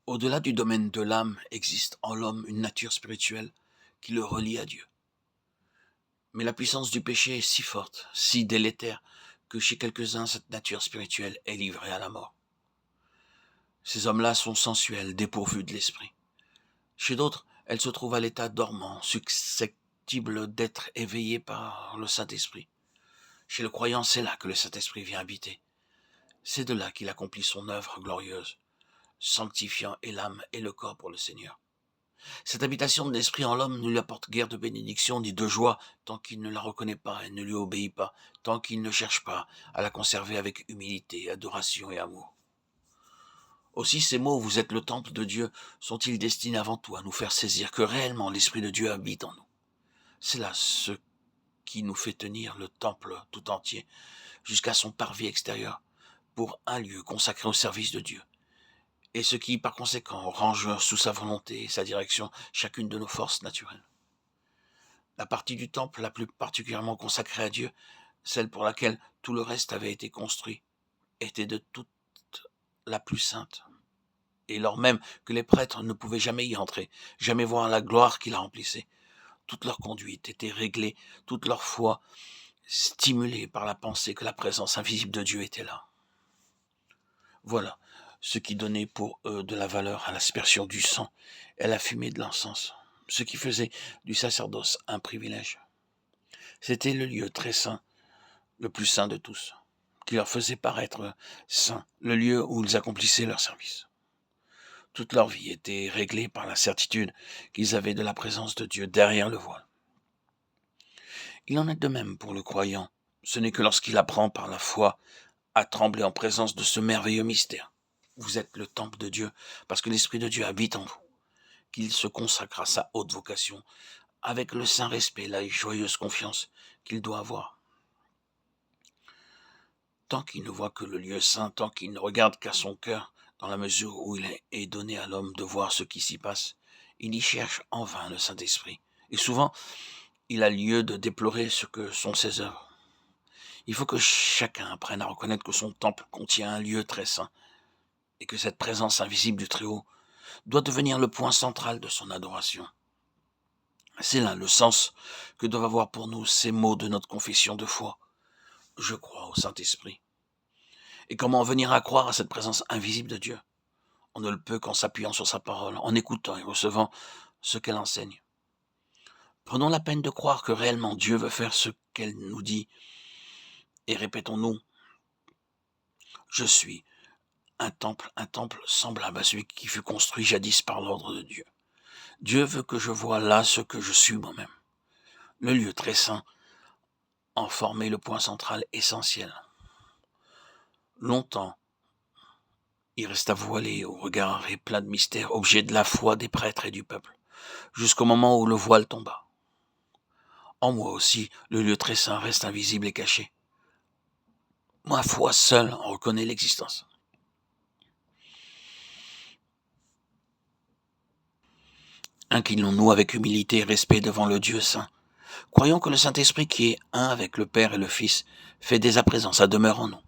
Au-delà du domaine de l'âme existe en l'homme une nature spirituelle qui le relie à Dieu. Mais la puissance du péché est si forte, si délétère, que chez quelques-uns, cette nature spirituelle est livrée à la mort. Ces hommes-là sont sensuels, dépourvus de l'esprit. Chez d'autres, elle se trouve à l'état dormant, susceptible d'être éveillée par le Saint-Esprit. Chez le croyant, c'est là que le Saint-Esprit vient habiter. C'est de là qu'il accomplit son œuvre glorieuse, sanctifiant et l'âme et le corps pour le Seigneur. Cette habitation de l'Esprit en l'homme ne lui apporte guère de bénédiction ni de joie tant qu'il ne la reconnaît pas et ne lui obéit pas, tant qu'il ne cherche pas à la conserver avec humilité, adoration et amour. Aussi ces mots « vous êtes le temple de Dieu » sont-ils destinés avant tout à nous faire saisir que réellement l'Esprit de Dieu habite en nous. C'est là ce qui nous fait tenir le temple tout entier, jusqu'à son parvis extérieur, pour un lieu consacré au service de Dieu. Et ce qui, par conséquent, range sous sa volonté et sa direction chacune de nos forces naturelles. La partie du temple la plus particulièrement consacrée à Dieu, celle pour laquelle tout le reste avait été construit, était de toute la plus sainte. Et lors même que les prêtres ne pouvaient jamais y entrer, jamais voir la gloire qui la remplissait. Toute leur conduite était réglée, toute leur foi stimulée par la pensée que la présence invisible de Dieu était là. Voilà ce qui donnait pour eux de la valeur à l'aspersion du sang et à la fumée de l'encens, ce qui faisait du sacerdoce un privilège. C'était le lieu très saint, le plus saint de tous, qui leur faisait paraître saint, le lieu où ils accomplissaient leur service. Toute leur vie était réglée par la certitude qu'ils avaient de la présence de Dieu derrière le voile. Il en est de même pour le croyant. Ce n'est que lorsqu'il apprend par la foi à trembler en présence de ce merveilleux mystère. Vous êtes le temple de Dieu, parce que l'Esprit de Dieu habite en vous, qu'il se consacre à sa haute vocation, avec le saint respect, la joyeuse confiance qu'il doit avoir. Tant qu'il ne voit que le lieu saint, tant qu'il ne regarde qu'à son cœur, dans la mesure où il est donné à l'homme de voir ce qui s'y passe, il y cherche en vain le Saint-Esprit. Et souvent, il a lieu de déplorer ce que sont ses œuvres. Il faut que chacun apprenne à reconnaître que son temple contient un lieu très saint, et que cette présence invisible du Très-Haut doit devenir le point central de son adoration. C'est là le sens que doivent avoir pour nous ces mots de notre confession de foi. Je crois au Saint-Esprit. Et comment venir à croire à cette présence invisible de Dieu? On ne le peut qu'en s'appuyant sur sa parole, en écoutant et recevant ce qu'elle enseigne. Prenons la peine de croire que réellement Dieu veut faire ce qu'elle nous dit. Et répétons-nous, je suis un temple semblable à celui qui fut construit jadis par l'ordre de Dieu. Dieu veut que je voie là ce que je suis moi-même. Le lieu très saint en formait le point central essentiel. Longtemps, il resta voilé au regard et plein de mystères, objet de la foi des prêtres et du peuple, jusqu'au moment où le voile tomba. En moi aussi, le lieu très saint reste invisible et caché. Ma foi seule en reconnaît l'existence. Inclinons-nous avec humilité et respect devant le Dieu saint. Croyons que le Saint-Esprit, qui est un avec le Père et le Fils, fait dès à présent sa demeure en nous.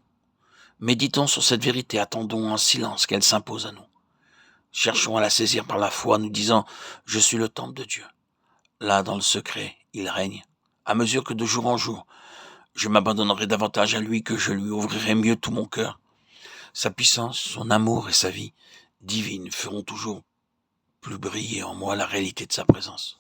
Méditons sur cette vérité, attendons en silence qu'elle s'impose à nous. Cherchons à la saisir par la foi, nous disant « Je suis le temple de Dieu ». Là, dans le secret, il règne. À mesure que de jour en jour, je m'abandonnerai davantage à lui, que je lui ouvrirai mieux tout mon cœur. Sa puissance, son amour et sa vie divine feront toujours plus briller en moi la réalité de sa présence.